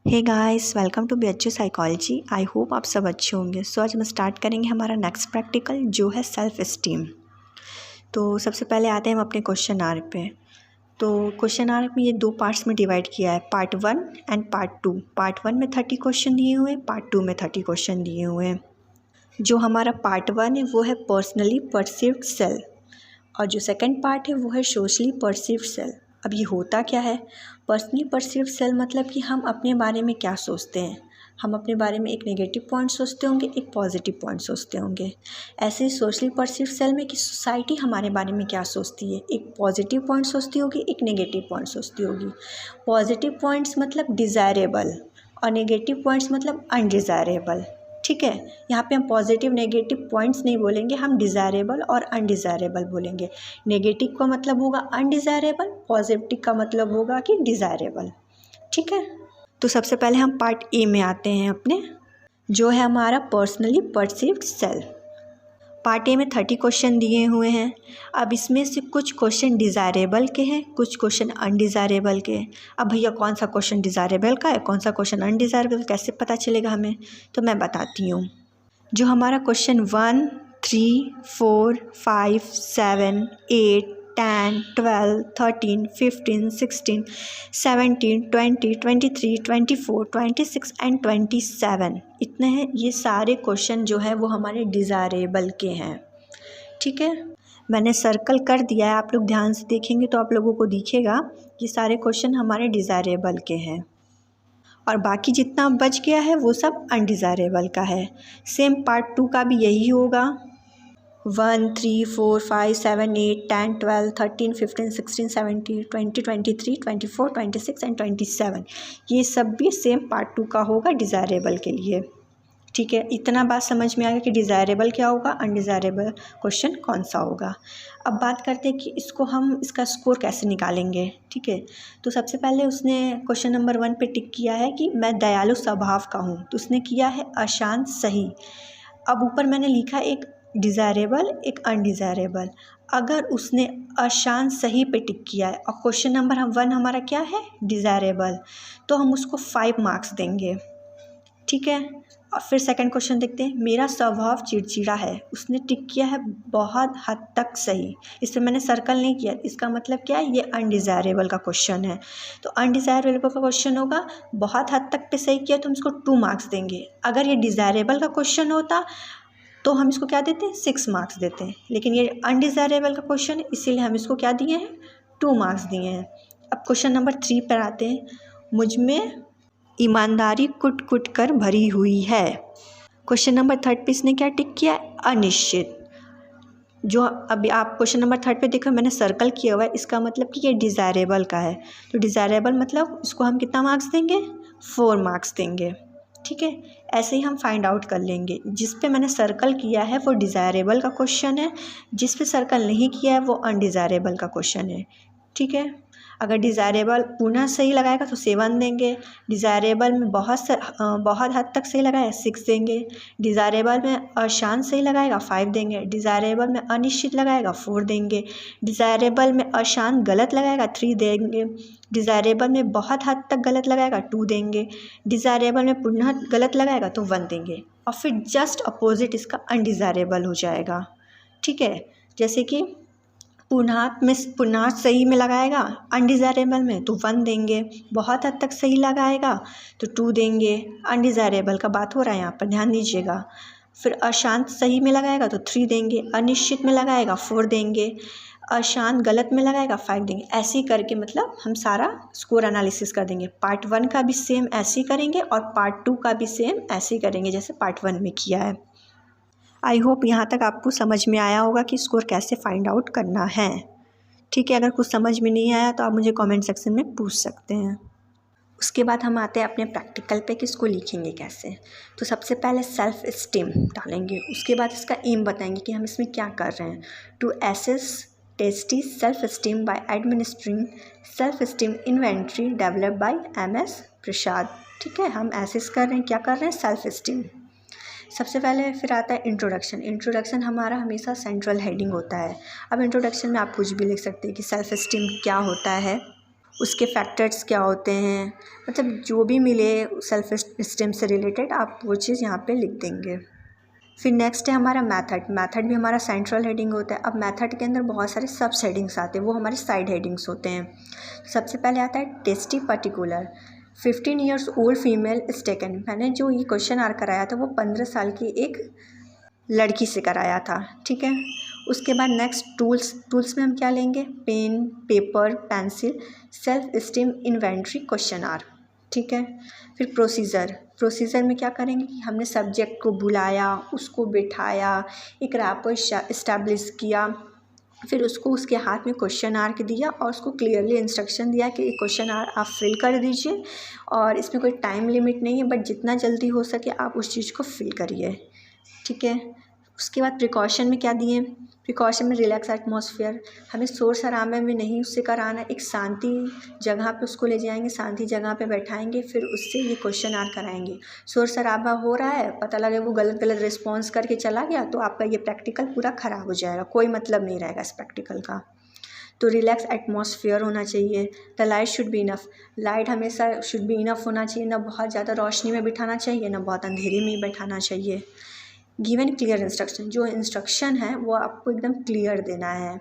Hey guys, welcome to BHU psychology. I hope आप सब अच्छे होंगे। आज हम स्टार्ट करेंगे हमारा नेक्स्ट प्रैक्टिकल जो है सेल्फ एस्टीम। तो सबसे पहले आते हैं हम अपने क्वेश्चन आर्क पे। तो क्वेश्चन आर्क में ये दो पार्ट्स में डिवाइड किया है, पार्ट 1 एंड पार्ट 2। पार्ट 1 में 30 क्वेश्चन दिए हुए हैं, पार्ट 2 में 30 क्वेश्चन दिए हुए हैं। जो हमारा पार्ट 1 है वो है पर्सनली परसीव्ड सेल्फ, और जो सेकंड पार्ट है वो है सोशली परसीव्ड सेल्फ। अब ये होता क्या है? पर्सनली परसीव्ड सेल्फ मतलब कि हम अपने बारे में क्या सोचते हैं। हम अपने बारे में एक नेगेटिव पॉइंट सोचते होंगे, एक पॉजिटिव पॉइंट सोचते होंगे। ऐसे ही सोशली परसीव्ड सेल्फ में कि सोसाइटी हमारे बारे में क्या सोचती है, एक पॉजिटिव पॉइंट सोचती होगी, एक नेगेटिव पॉइंट सोचती होगी। पॉजिटिव पॉइंट्स मतलब डिज़ायरेबल और नेगेटिव पॉइंट्स मतलब अनडिज़ायरेबल। ठीक है, यहाँ पे हम पॉजिटिव नेगेटिव पॉइंट्स नहीं बोलेंगे, हम डिज़ायरेबल और अनडिज़ायरेबल बोलेंगे। नेगेटिव का मतलब होगा अनडिज़ायरेबल, पॉजिटिव का मतलब होगा कि डिज़ायरेबल। ठीक है, तो सबसे पहले हम पार्ट ए में आते हैं अपने, जो है हमारा personally perceived self. Part A में 30 क्वेश्चन दिए हुए हैं। अब इसमें से कुछ क्वेश्चन डिज़ायरेबल के हैं, कुछ क्वेश्चन अनडिज़ायरेबल के हैं। अब भैया कौन सा क्वेश्चन डिज़ायरेबल का है, कौन सा क्वेश्चन अनडिज़ायरेबल, कैसे पता चलेगा हमें? तो मैं बताती हूँ। जो हमारा क्वेश्चन 1, 3, 4, 5, 7, 8, 10, 12, 13, 15, 16, 17, 20, 23, 24, 26 एंड 27 इतने हैं। ये सारे क्वेश्चन जो है वो हमारे डिज़ायरेबल के हैं। ठीक है, मैंने सर्कल कर दिया है, आप लोग ध्यान से देखेंगे तो आप लोगों को दिखेगा ये सारे क्वेश्चन हमारे डिज़ायरेबल के हैं, और बाकी जितना बच गया है वो सब अनडिज़ायरेबल का है। सेम पार्ट 2 का भी यही होगा। 1, 3, 4, 5, 7, 8, 10, 12, 13, 15, 16, 17, 20, 23, 24, 26 एंड 27 ये सब भी सेम पार्ट 2 का होगा डिज़ायरेबल के लिए। ठीक है, इतना बात समझ में आ गया कि डिज़ायरेबल क्या होगा, अनडिज़ायरेबल क्वेश्चन कौन सा होगा। अब बात करते हैं कि इसका स्कोर कैसे निकालेंगे। ठीक है, तो सबसे पहले उसने क्वेश्चन नंबर 1 पे टिक किया है कि मैं दयालु स्वभाव का हूँ, तो उसने किया है अशांत सही। अब ऊपर मैंने लिखा एक डिज़ायरेबल एक अनडिज़ायरेबल। अगर उसने अशांत सही पे टिक किया है और क्वेश्चन नंबर 1 हमारा क्या है, डिज़ायरेबल, तो हम उसको 5 मार्क्स देंगे। ठीक है, और फिर सेकंड क्वेश्चन देखते हैं। मेरा स्वभाव चिड़चिड़ा है, उसने टिक किया है बहुत हद तक सही। इस पर मैंने सर्कल नहीं किया, इसका मतलब क्या है, ये अनडिज़ायरेबल का क्वेश्चन है। तो अनडिज़ायरेबल का क्वेश्चन होगा, बहुत हद तक पे सही किया तो हम इसको 2 मार्क्स देंगे। अगर ये डिज़ायरेबल का क्वेश्चन होता तो हम इसको क्या देते हैं, 6 मार्क्स देते हैं। लेकिन ये अनडिज़ायरेबल का क्वेश्चन है, इसीलिए हम इसको क्या दिए हैं, 2 मार्क्स दिए हैं। अब क्वेश्चन नंबर 3 पर आते हैं। मुझ में ईमानदारी कुट कुट कर भरी हुई है। क्वेश्चन नंबर 3 पे इसने क्या टिक किया है, अनिश्चित। जो अभी आप क्वेश्चन नंबर 3 पे देखो मैंने सर्कल किया हुआ है, इसका मतलब कि ये डिज़ायरेबल का है। तो डिज़ायरेबल मतलब इसको हम कितना मार्क्स देंगे, 4 मार्क्स देंगे। ठीक है, ऐसे ही हम फाइंड आउट कर लेंगे। जिस पे मैंने सर्कल किया है वो डिज़ायरेबल का क्वेश्चन है, जिस पे सर्कल नहीं किया है वो अनडिज़ायरेबल का क्वेश्चन है। ठीक है, अगर डिज़ायरेबल पुनः सही लगाएगा तो 7 देंगे, डिज़ायरेबल में बहुत हद तक सही लगाया 6 देंगे, डिज़ायरेबल में अशांत सही लगाएगा 5 देंगे, डिज़ायरेबल में अनिश्चित लगाएगा 4 देंगे, डिज़ायरेबल में अशांत गलत लगाएगा 3 देंगे, डिज़ायरेबल में बहुत हद तक गलत लगाएगा 2 देंगे, डिज़ायरेबल में पुनः गलत लगाएगा तो 1 देंगे, और फिर जस्ट अपोजिट इसका अनडिज़ायरेबल हो जाएगा। ठीक है, जैसे कि पुनः सही में लगाएगा अनडिज़ायरेबल में तो 1 देंगे, बहुत हद तक सही लगाएगा तो 2 देंगे। अनडिज़ायरेबल का बात हो रहा है यहाँ पर, ध्यान दीजिएगा। फिर अशांत सही में लगाएगा तो 3 देंगे, अनिश्चित में लगाएगा 4 देंगे, अशांत गलत में लगाएगा 5 देंगे। ऐसे ही करके मतलब हम सारा स्कोर एनालिसिस कर देंगे। पार्ट 1 का भी सेम ऐसे ही करेंगे और पार्ट 2 का भी सेम ऐसे ही करेंगे जैसे पार्ट 1 में किया है। आई होप यहाँ तक आपको समझ में आया होगा कि स्कोर कैसे फाइंड आउट करना है। ठीक है, अगर कुछ समझ में नहीं आया तो आप मुझे कमेंट सेक्शन में पूछ सकते हैं। उसके बाद हम आते हैं अपने प्रैक्टिकल पे कि इसको लिखेंगे कैसे। तो सबसे पहले सेल्फ एस्टीम डालेंगे, उसके बाद इसका एम बताएंगे कि हम इसमें क्या कर रहे हैं। To assess testee self esteem by administering self esteem inventory develop by MS Prasad. ठीक है, हम एसेस कर रहे हैं, क्या कर रहे हैं, सेल्फ एस्टीम। सबसे पहले फिर आता है इंट्रोडक्शन। इंट्रोडक्शन हमारा हमेशा सेंट्रल हेडिंग होता है। अब इंट्रोडक्शन में आप कुछ भी लिख सकते हैं कि सेल्फ एस्टीम क्या होता है, उसके फैक्टर्स क्या होते हैं, मतलब जो भी मिले सेल्फ एस्टीम से रिलेटेड आप वो चीज़ यहाँ पे लिख देंगे। फिर नेक्स्ट है हमारा मेथड। मेथड भी हमारा सेंट्रल हेडिंग होता है। अब मेथड के अंदर बहुत सारे सब हेडिंग्स आते हैं, वो हमारे साइड हेडिंग्स होते हैं। सबसे पहले आता है tasty particular. 15 years old female is taken. मैंने जो ये क्वेश्चन आर कराया था वो 15 साल की एक लड़की से कराया था, ठीक है। उसके बाद नेक्स्ट टूल्स। टूल्स में हम क्या लेंगे, pen, paper, pencil, self esteem inventory, question are, ठीक है। फिर प्रोसीजर। प्रोसीजर में क्या करेंगे कि हमने सब्जेक्ट को बुलाया, उसको बिठाया, एक रैपर इस्टेब्लिश किया, फिर उसको उसके हाथ में क्वेश्चन आर्क दिया और उसको क्लियरली इंस्ट्रक्शन दिया कि क्वेश्चन आर आप फिल कर दीजिए और इसमें कोई टाइम लिमिट नहीं है, बट जितना जल्दी हो सके आप उस चीज़ को फिल करिए, ठीक है। उसके बाद प्रिकॉशन में क्या दिए, प्रिकॉशन में रिलैक्स एटमॉस्फेयर। हमें शोर शराबे में नहीं उससे कराना, एक शांति जगह पे उसको ले जाएंगे, शांति जगह पे बैठाएंगे, फिर उससे ये क्वेश्चन आर कराएंगे। शोर शराबा हो रहा है, पता लगे वो गलत गलत रिस्पॉन्स करके चला गया तो आपका ये प्रैक्टिकल पूरा ख़राब हो जाएगा, कोई मतलब नहीं रहेगा इस प्रैक्टिकल का। तो रिलैक्स एटमॉस्फेयर होना चाहिए। The light should be enough. Light हमेशा शुड बी इनफ होना चाहिए, ना बहुत ज़्यादा रोशनी में बिठाना चाहिए, ना बहुत अंधेरे में बैठाना चाहिए। Given clear instruction. जो इंस्ट्रक्शन है वो आपको एकदम क्लियर देना है।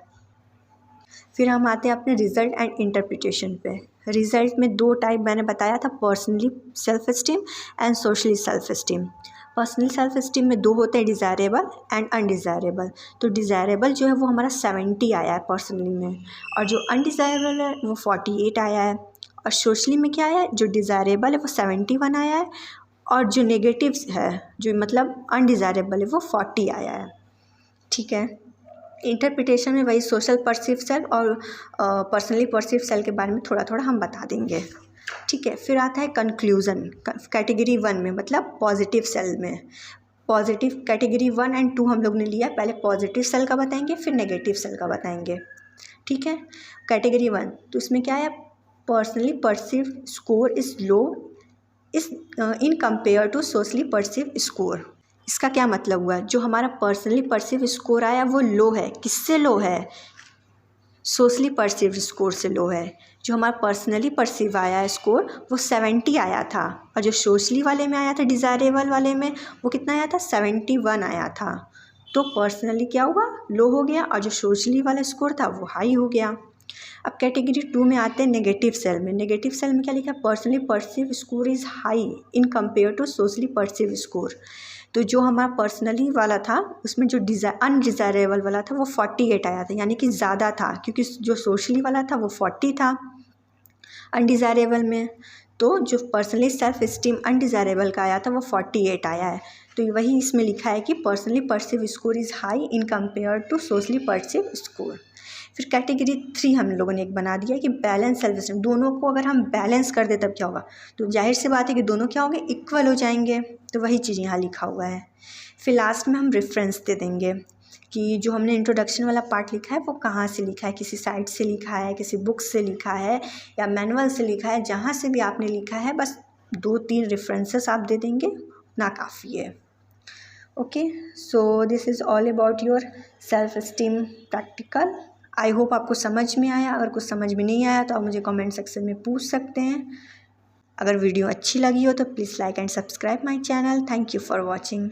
फिर हम आते हैं अपने रिजल्ट एंड इंटरप्रिटेशन पे। रिजल्ट में दो टाइप मैंने बताया था, personally self esteem and socially self esteem. Personally self esteem में दो होते हैं, डिज़ायरेबल एंड अनडिज़ायरेबल। तो डिज़ायरेबल जो है वो हमारा 70 आया है पर्सनली में, और जो अनडिज़ायरेबल है वो 48 आया है। और सोशली में क्या आया है, जो डिज़ायरेबल है वो 71 आया है, और जो नेगेटिव्स है, जो मतलब अनडिज़ायरेबल है, वो 40 आया है, ठीक है। इंटरप्रिटेशन में वही सोशल परसीव सेल और पर्सनली परसीव सेल के बारे में थोड़ा थोड़ा हम बता देंगे, ठीक है। फिर आता है कंक्लूज़न। कैटेगरी 1 में मतलब पॉजिटिव सेल में। पॉजिटिव कैटेगरी 1 एंड 2 हम लोग ने लिया, पहले पॉजिटिव सेल का बताएंगे फिर नेगेटिव सेल का बताएंगे, ठीक है। कैटेगरी 1 तो इसमें क्या है, personally perceive score is low is in compare to socially perceive score. इसका क्या मतलब हुआ, जो हमारा पर्सनली परसीव स्कोर आया वो लो है, किससे लो है, सोशली परसीव स्कोर से लो है। जो हमारा पर्सनली परसीव आया है स्कोर वो 70 आया था, और जो सोशली वाले में आया था, डिज़ायरेबल वाले में, वो कितना आया था, 71 आया था। तो पर्सनली क्या हुआ, लो हो गया, और जो सोशली वाला स्कोर था वो हाई हो गया। अब कैटेगरी 2 में आते हैं नेगेटिव सेल में। नेगेटिव सेल में क्या लिखा है, personally perceive score is high in compare to socially perceive score. तो जो हमारा पर्सनली वाला था उसमें जो अनडिज़ायरेबल वाला था वो 48 आया था, यानी कि ज़्यादा था, क्योंकि जो सोशली वाला था वो 40 था अनडिज़ायरेबल में। तो जो पर्सनली सेल्फ एस्टीम अनडिज़ायरेबल का आया था वो 48 आया है। तो वही इसमें लिखा है कि personally perceive score is high in compare to socially perceive score. फिर कैटेगरी 3 हम लोगों ने एक बना दिया कि बैलेंस सेल्फ एस्टीम। दोनों को अगर हम बैलेंस कर दे तब क्या होगा, तो जाहिर सी बात है कि दोनों क्या होंगे, इक्वल हो जाएंगे। तो वही चीज़ यहाँ लिखा हुआ है। फिर लास्ट में हम रेफरेंस दे देंगे कि जो हमने इंट्रोडक्शन वाला पार्ट लिखा है वो कहाँ से लिखा है, किसी साइट से लिखा है, किसी बुक से लिखा है, या मैनुअल से लिखा है, जहाँ से भी आपने लिखा है बस 2-3 रेफरेंसेस आप दे देंगे, ना काफ़ी है। Okay, so this is all about your self esteem practical. I hope आपको समझ में आया। अगर कुछ समझ में नहीं आया तो आप मुझे कमेंट सेक्शन में पूछ सकते हैं। अगर वीडियो अच्छी लगी हो तो please like and subscribe my channel. Thank you for watching.